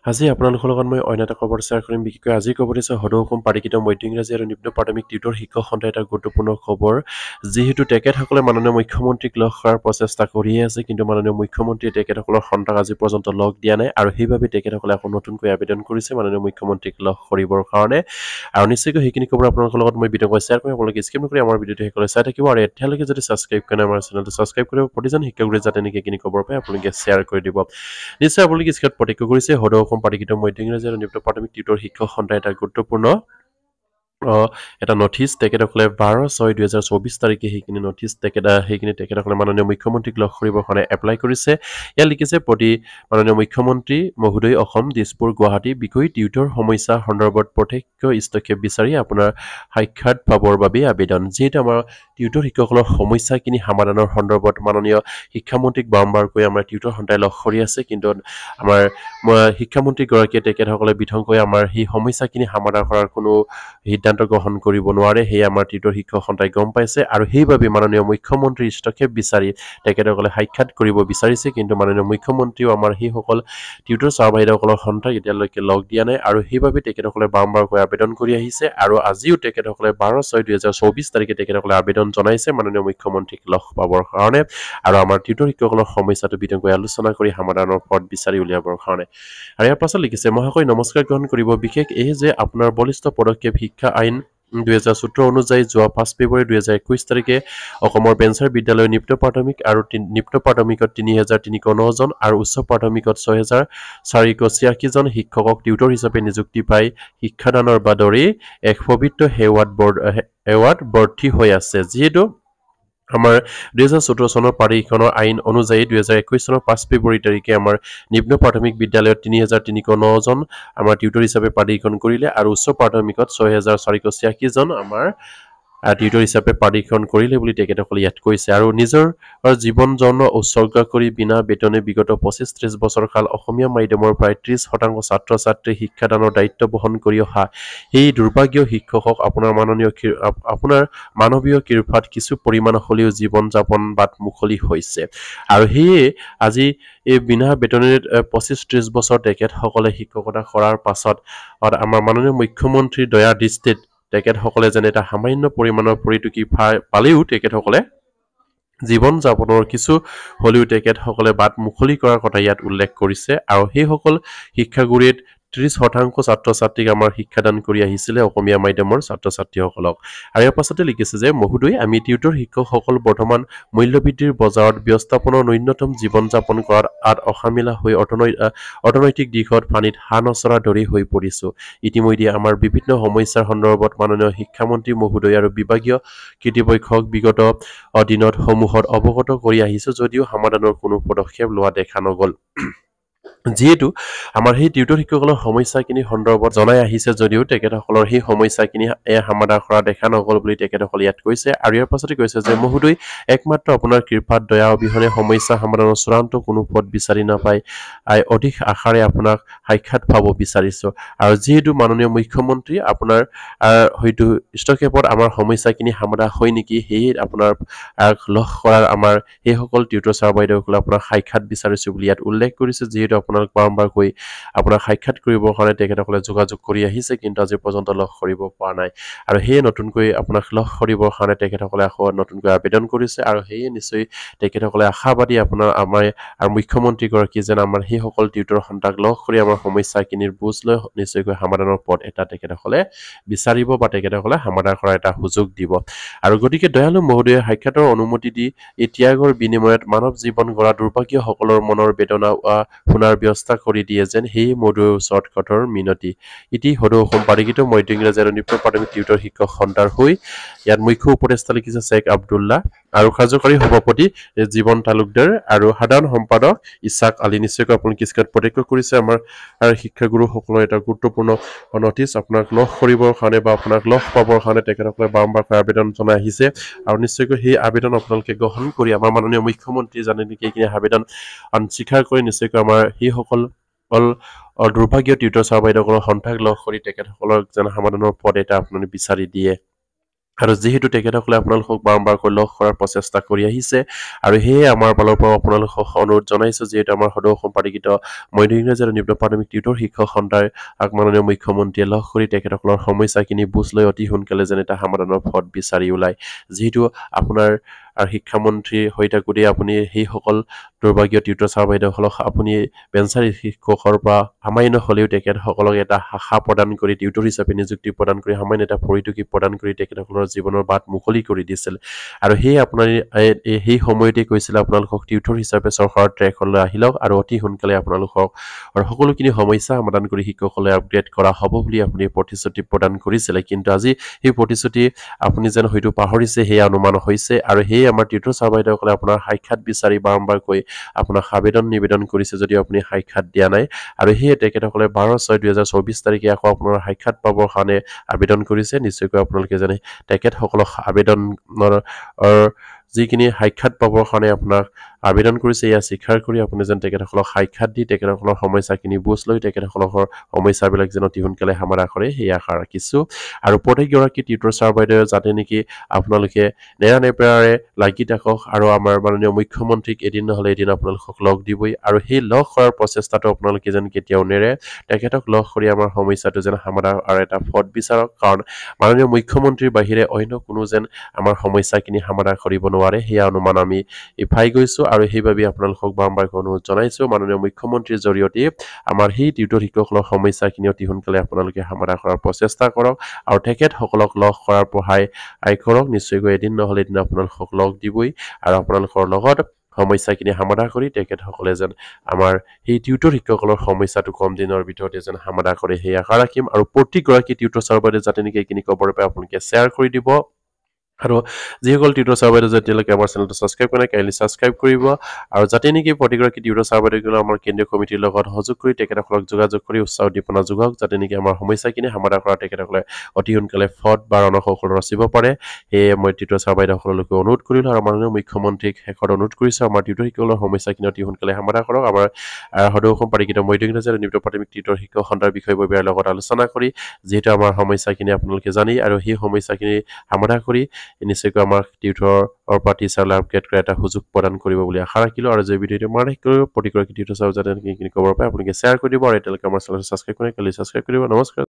আজি আপোনালোকৰ লগত মই অন্য এটা খবৰ শ্বেয়াৰ কৰিম বিশেষকৈ আজি খবৰ হৈছে সদৌ অসম পাৰিকৃত মধ্য ইংৰাজী আৰু নিম্ন প্ৰাথমিক টিউটৰ শিক্ষক সন্থাৰ এটা গুৰুত্বপূৰ্ণ খবৰ যিহেতু তেখেতসকলে মাননীয় মুখ্যমন্ত্ৰীক লগ কৰাৰ প্ৰচেষ্টা কৰিয়ে আছে কিন্তু মাননীয় মুখ্যমন্ত্ৰীয়ে তেখেতসকলৰ সন্তাক আজি পৰ্যন্ত লগ দিয়া নাই আৰু সেইবাবে তেখেতসকলে আকৌ নতুনকৈ আবেদন কৰিছে মাননীয় মুখ্যমন্ত্ৰীক লগ কৰিবৰ কাৰণে আৰু নিশ্চয়কৈ সেইখিনি খবৰ আপোনালোকৰ লগত মই বিতংকৈ শ্বেয়াৰ কৰিম আপোনালোকে স্কিপ নকৰি আমাৰ ভিডিঅ'টো শেষলৈ চাই থাকিব আৰু এতিয়ালৈকে যদি ছাবস্ক্ৰাইব কৰা নাই আমাৰ চেনেলটো ছাবস্ক্ৰাইব কৰিব প্ৰতিজন শিক্ষকৰে যাতে নেকি এইখিনি খবৰ পায় আপোনালোকে শ্বেয়াৰ কৰি দিব নিশ্চয় আপোনালোকে স্ক্ৰীনত প্ৰত্যক্ষ কৰিছে সদৌ অসম পাৰিকৃত মধ্য ইংৰাজী আৰু নিম্ন প্ৰাথমিক টিউটৰ শিক্ষক সন্থাৰ এটা গুৰুত্বপূৰ্ণ এটা নথিছ তেখেতসকলে 12/6/2024 তাৰিখে সেইখিনি নথিছ তেখেতসকলে মাননীয় মুখ্যমন্ত্ৰীক লগ কৰিবৰ কাৰণে এপ্লাই কৰিছে ইয়াত লিখিছে প্ৰতি মাননীয় মুখ্যমন্ত্ৰী মহোদয় অসম দিছপুৰ গুৱাহাটী বিষয় টিউটৰ সমস্যা সন্দৰ্ভত প্ৰত্যক্ষ হস্তক্ষেপ বিচাৰি আপোনাৰ সাক্ষাৎ পাবৰ বাবে আবেদন যিহেতু আমাৰ টিউটৰ শিক্ষকসকলৰ সমস্যাখিনি সমাধানৰ সন্দৰ্ভত মাননীয় শিক্ষামন্ত্ৰীক বাৰম্বাৰকৈ আমাৰ টিউটৰ সন্থাই লগ কৰি আছে কিন্তু আমাৰ শিক্ষামন্ত্ৰীগৰাকীয়ে তেখেতসকলে বিধংকৈ আমাৰ সেই সমস্যাখিনি সমাধান কৰাৰ কোনো সিদ্ধান্ত গ্ৰহণ কৰিব নোৱাৰে সেয়ে আমাৰ টিউটৰ শিক্ষক সন্থাই গম পাইছে আৰু সেইবাবে মাননীয় মুখ্যমন্ত্ৰীৰ হস্তক্ষেপ বিচাৰি তেখেতসকলে সাক্ষাৎ কৰিব বিচাৰিছে কিন্তু মাননীয় মুখ্যমন্ত্ৰীও আমাৰ সেইসকল টিউটৰ ছাৰ বাইদেউসকলৰ সন্থাক এতিয়ালৈকে লগ দিয়া নাই আৰু সেইবাবে তেখেতসকলে বাৰম্বাৰকৈ আবেদন কৰি আহিছে আৰু আজিও তেখেতসকলে 12/6/2024 তাৰিখে তেখেতসকলে আবেদন জনাইছে মাননীয় মুখ্যমন্ত্ৰীক লগ পাবৰ কাৰণে আৰু আমাৰ টিউটৰ শিক্ষকসকলৰ সমস্যাটো বিতংকৈ আলোচনা কৰি সমাধানৰ পথ বিচাৰি উলিয়াবৰ কাৰণে আৰু ইয়াৰ পাছত লিখিছে মহাশয় নমস্কাৰ গ্ৰহণ কৰিব বিশেষ এই যে আপোনাৰ বলিষ্ঠ পদক্ষেপ শিক্ষা আইন 2017 অনুযায়ী যোৱা 5 ফেব্ৰুৱাৰী 2021 তাৰিখে অসমৰ বেঞ্চাৰ বিদ্যালয় নিম্ন প্ৰাথমিক আৰু নিম্ন প্ৰাথমিকত 3309 জন আৰু উচ্চ প্ৰাথমিকত 6486 জন শিক্ষকক টিউটৰ হিচাপে নিযুক্তি পাই শিক্ষাদানৰ বাদৰে এক পবিত্ৰ সেৱাত বৰ্তি হৈ আছে যিহেতু আমাৰ 2017 চনৰ পাৰিখনৰ আইন অনুযায়ী 2021 চনৰ 5 ফেব্ৰুৱাৰী তাৰিখে আমাৰ নিম্ন প্ৰাথমিক বিদ্যালয়ত 3309 জন আমাৰ টিউটৰ হিচাপে পাৰিখন কৰিলে আৰু উচ্চ প্ৰাথমিকত 6486 জন আমাৰ টিউটৰ হিচাপে পাৰিখন কৰিলে বুলি তেখেতসকলে ইয়াত কৈছে আৰু নিজৰ জীৱন জন্ম উৎসৰ্গ কৰি বিনা বেতনে বিগত 25-30 বছৰ কাল অসমীয়া মাধ্যমৰ প্ৰায় 30% ছাত্ৰ ছাত্ৰী শিক্ষাদানৰ দায়িত্ব বহন কৰি অহা এই দুৰ্ভাগ্য শিক্ষকক আপোনাৰ মানৱীয় কৃপাত কিছু পৰিমাণ হ'লেও জীৱন যাপন বাট মুকলি হৈছে আৰু সেয়ে আজি এই বিনা বেতনেৰে 25-30 বছৰ তেখেতসকলে শিক্ষকতা কৰাৰ পাছত আমাৰ মাননীয় মুখ্যমন্ত্ৰীৰ দয়া দৃষ্টিত তেখেতসকলে যেন এটা সামান্য পৰিমাণৰ পৰিটোকি পালেও তেখেতসকলে জীৱন যাপনৰ কিছু হ'লেও তেখেতসকলে বাট মুকলি কৰাৰ কথা ইয়াত উল্লেখ কৰিছে আৰু সেইসকল শিক্ষাগুৰুত 30% ছাত্ৰ ছাত্ৰীক আমাৰ শিক্ষাদান কৰি আহিছিলে অসমীয়া মাধ্যমৰ ছাত্ৰ ছাত্ৰীসকলক আৰু ইয়াৰ পাছতে লিখিছে যে মহোদয় আমি টিউটৰ শিক্ষকসকল বৰ্তমান মূল্যবৃদ্ধিৰ বজাৰত ব্যৱস্থাপনৰ ন্যূনতম জীৱন যাপন কৰাত অসামিলা হৈ অৰ্থনৈতিক দিশত পানীত হাঁহ নচৰাৰ দৰে হৈ পৰিছো ইতিমধ্যে আমাৰ বিভিন্ন সমস্যাৰ সন্দৰ্ভত মাননীয় শিক্ষামন্ত্ৰী মহোদয় আৰু বিভাগীয় কৰ্তৃপক্ষক বিগত দিনত সমূহত অৱগত কৰি আহিছো যদিও সমাধানৰ কোনো পদক্ষেপ লোৱা দেখা নগল যিহেতু আমাৰ সেই টিউটৰ শিক্ষকসকলৰ সমস্যাখিনি সন্দৰ্ভত জনাই আহিছে যদিও তেখেতসকলৰ সেই সমস্যাখিনি সমাধান কৰা দেখা নগল বুলি তেখেতসকলে ইয়াত কৈছে আৰু ইয়াৰ পাছতে কৈছে যে মহোদয় একমাত্ৰ আপোনাৰ কৃপাত দয়া অবিহনে সমস্যা সমাধানৰ চূড়ান্ত কোনো পথ বিচাৰি নাপায় অধিক আশাৰে আপোনাক সাক্ষাৎ পাব বিচাৰিছো আৰু যিহেতু মাননীয় মুখ্যমন্ত্ৰী আপোনাৰ হয়তো হস্তক্ষেপত আমাৰ সমস্যাখিনি সমাধান হয় নেকি সেই আপোনাৰ লগ কৰাৰ আমাৰ সেইসকল টিউটৰ ছাৰ বাইদেউসকলে আপোনাক সাক্ষাৎ বিচাৰিছো বুলি ইয়াত উল্লেখ কৰিছে যিহেতু আপোনাক বাৰম্বাৰকৈ আপোনাক সাক্ষাৎ কৰিবৰ কাৰণে তেখেতসকলে যোগাযোগ কৰি আহিছে কিন্তু আজি পৰ্যন্ত লগ কৰিব পৰা নাই আৰু সেয়ে নতুনকৈ আপোনাক লগ কৰিবৰ কাৰণে তেখেতসকলে আকৌ নতুনকৈ আবেদন কৰিছে আৰু সেয়ে নিশ্চয় তেখেতসকলে আশাবাদী আমাৰ আৰু মুখ্যমন্ত্ৰীগৰাকী যেন আমাৰ সেইসকল টিউটৰ সন্তাক লগ কৰি আমাৰ সমস্যাখিনিৰ বুজ লৈ নিশ্চয়কৈ সমাধানৰ পথ এটা তেখেতসকলে বিচাৰিব বা তেখেতসকলে সমাধান কৰাৰ এটা সুযোগ দিব আৰু গতিকে দয়ালু মহোদয়ে সাক্ষাতৰ অনুমতি দি এই ত্যাগৰ বিনিময়ত মানৱ জীৱন গঢ়া দুৰ্ভাগ্যসকলৰ মনৰ বেদনা শুনাৰ ব্যৱস্থা কৰি দিয়ে যেন সেই মধুৰ ওচৰত কঠোৰ মিনতি ইতি সদৌ অসম পাৰিকৃত মধ্য ইংৰাজী আৰু নিম্ন প্ৰাথমিক টিউটৰ শিক্ষক সন্থাৰ হৈ ইয়াত মুখ্য উপদেষ্টা লিখিছে শ্বেখ আব্দুল্লাহ আৰু কাৰ্যকাৰী সভাপতি জীৱন তালুকদাৰ আৰু সাধাৰণ সম্পাদক ইছাক আলী নিশ্চয়কৈ আপোনালোকে স্ক্ৰীনত প্ৰত্যক্ষ কৰিছে আমাৰ শিক্ষাগুৰুসকলৰ এটা গুৰুত্বপূৰ্ণ নথিছ আপোনাক লগ কৰিবৰ কাৰণে বা আপোনাক লগ পাবৰ কাৰণে তেখেতসকলে বাৰম্বাৰকৈ আবেদন জনাই আহিছে আৰু নিশ্চয়কৈ সেই আবেদন আপোনালোকে গ্ৰহণ কৰি আমাৰ মাননীয় মুখ্যমন্ত্ৰী জানে নেকি এইখিনি আবেদন স্বীকাৰ কৰি নিশ্চয়কৈ আমাৰ সেইসকল দুৰ্ভাগ্য টিউটৰ ছাৰ বাইদেউসকলৰ সন্থাক লগ কৰি তেখেতসকলক যেন সমাধানৰ পথ এটা আপোনালোকে বিচাৰি দিয়ে আৰু যেহেতু তেখেতসকলে আপোনালোকক বাৰম্বাৰকৈ লগ কৰাৰ প্ৰচেষ্টা কৰি আহিছে আৰু সেয়ে আমাৰ ফালৰ পৰা আপোনালোকক অনুৰোধ জনাইছো যিহেতু আমাৰ সদৌ অসম পাৰিকৃত মধ্য ইংৰাজী আৰু নিম্ন প্ৰাথমিক টিউটৰ শিক্ষক সন্থাৰ মাননীয় মুখ্যমন্ত্ৰীয়ে লগ কৰি তেখেতসকলৰ সমস্যাখিনি বুজ লৈ অতি সোনকালে যেন এটা সমাধানৰ পথ বিচাৰি ওলায় যিহেতু আপোনাৰ শিক্ষামন্ত্ৰীৰ হৈ থাকোঁতে আপুনি সেইসকল দুৰ্ভাগ্য টিউটৰ ছাৰ বাইদেউসকলক আপুনি পেঞ্চাৰী শিক্ষকৰ পৰা সামান্য হ'লেও তেখেতসকলক এটা শাখা প্ৰদান কৰি টিউটৰ হিচাপে নিযুক্তি প্ৰদান কৰি সামান্য এটা পৰিটোকি প্ৰদান কৰি তেখেতসকলৰ জীৱনৰ বাট মুকলি কৰি দিছিল আৰু সেয়ে আপোনাৰ সেই সময়তে কৈছিল আপোনালোকক টিউটৰ হিচাপে চৰকাৰৰ ট্ৰেকলৈ আহি লওক আৰু অতি সোনকালে আপোনালোকক আৰু সকলোখিনি সমস্যা সমাধান কৰি শিক্ষকসকলে আপগ্ৰেড কৰা হ'ব বুলি আপুনি প্ৰতিশ্ৰুতি প্ৰদান কৰিছিলে কিন্তু আজি সেই প্ৰতিশ্ৰুতি আপুনি যেন হয়তো পাহৰিছে সেয়া অনুমান হৈছে আৰু সেয়ে আমাৰ টিউটৰ ছাৰ বাইদেউসকলে আপোনাৰ সাক্ষাৎ বিচাৰি বাৰম্বাৰকৈ আপোনাক আবেদন নিবেদন কৰিছে যদিও আপুনি সাক্ষাৎ দিয়া নাই আৰু সেয়ে তেখেতসকলে 12/6/2024 তাৰিখে আকৌ আপোনাৰ সাক্ষাৎ পাবৰ কাৰণে আবেদন কৰিছে নিশ্চয়কৈ আপোনালোকে জানে তেখেতসকলক আবেদনৰ যিখিনি সাক্ষাৎ পাবৰ কাৰণে আপোনাক আবেদন কৰিছে এয়া স্বীকাৰ কৰি আপুনি যেন তেখেতসকলক সাক্ষাৎ দি তেখেতসকলৰ সমস্যাখিনি বুজ লৈ তেখেতসকলৰ সমস্যাবিলাক যেন অতি সোনকালে সমাধা কৰে সেই আশা ৰাখিছোঁ আৰু প্ৰত্যেকগৰাকী টিউটৰ ছাৰ বাইদেৱে যাতে নেকি আপোনালোকে নেৰানেপেৰাৰে লাগি থাকক আৰু আমাৰ মাননীয় মুখ্যমন্ত্ৰীক এদিন নহ'লে এদিন আপোনালোকক লগ দিবই আৰু সেই লগ কৰাৰ প্ৰচেষ্টাটো আপোনালোকে যেন কেতিয়াও নেৰে তেখেতক লগ কৰি আমাৰ সমস্যাটো যেন সমাধান আৰু এটা পথ বিচাৰক কাৰণ মাননীয় মুখ্যমন্ত্ৰীৰ বাহিৰে অন্য কোনো যেন আমাৰ সমস্যাখিনি সমাধান কৰিব নোৱাৰে সেয়া অনুমান আমি পাই গৈছোঁ আৰু সেইবাবে আপোনালোকক বাৰম্বাৰকৈ অনুৰোধ জনাইছোঁ মাননীয় মুখ্যমন্ত্ৰীৰ জৰিয়তে আমাৰ সেই টিউটৰ শিক্ষকসকলৰ সমস্যাখিনি অতি সোনকালে আপোনালোকে সমাধান কৰাৰ প্ৰচেষ্টা কৰক আৰু তেখেতসকলক লগ কৰাৰ সহায় কৰক নিশ্চয়কৈ এদিন নহ'লে এদিন আপোনালোকক লগ দিবই আৰু আপোনালোকৰ লগত সমস্যাখিনি সমাধান কৰি তেখেতসকলে যেন আমাৰ সেই টিউটৰ শিক্ষকসকলৰ সমস্যাটো কম দিনৰ ভিতৰতে যেন সমাধান কৰে সেই আশা ৰাখিম আৰু প্ৰতিগৰাকী টিউটৰ ছাৰ বাইদেউ যাতে নেকি এইখিনি খবৰ পাই আপোনালোকে শ্বেয়াৰ কৰি দিব আৰু যিসকল টিউটৰ ছাৰ বাইদেউ যেতিয়ালৈকে আমাৰ চেনেলটো ছাবস্ক্ৰাইব কৰে কাইণ্ডলি ছাবস্ক্ৰাইব কৰিব আৰু যাতে নেকি প্ৰতিগৰাকী টিউটৰ ছাৰ বাইদেউসকলে আমাৰ কেন্দ্ৰীয় কমিটিৰ লগত সহযোগ কৰি তেখেতসকলক যোগাযোগ কৰি উৎসাহ উদ্দীপনা যোগাওক যাতে নেকি আমাৰ সমস্যাখিনি সমাধান কৰা তেখেতসকলে অতি সোনকালে ফট বা ৰণসকল ৰচিব পাৰে সেয়ে মই টিউটৰ ছাৰ বাইদেউসকললৈকে অনুৰোধ কৰিলোঁ আৰু মাননীয় মুখ্যমন্ত্ৰীক শেষত অনুৰোধ কৰিছোঁ আমাৰ টিউটৰ শিক্ষকসকলৰ সমস্যাখিনি অতি সোনকালে সমাধান কৰক আমাৰ সদৌ অসম পাৰিকৃত মধ্য ইংৰাজী আৰু নিম্ন প্ৰাথমিক টিউটৰ শিক্ষক সন্থাৰ বিষয়ববীয়াৰ লগত আলোচনা কৰি যিহেতু আমাৰ সমস্যাখিনি আপোনালোকে জানেই আৰু সেই সমস্যাখিনি সমাধান কৰি নিশ্চয়কৈ আমাৰ টিউটৰৰ পৰা টিচাৰলৈ আপগ্ৰেড কৰা এটা সুযোগ প্ৰদান কৰিব বুলি আশা ৰাখিলোঁ আৰু যে ভিডিঅ'টো আমাৰ প্ৰতিগৰাকী টিউটৰ ছাৰ যাতে এইখিনি খবৰ পায় আপোনালোকে শ্বেয়াৰ কৰি দিব আৰু এতিয়ালৈকে আমাৰ চেনেলটো ছাবস্ক্ৰাইব কৰে কালি ছাবস্ক্ৰাইব কৰিব নমস্কাৰ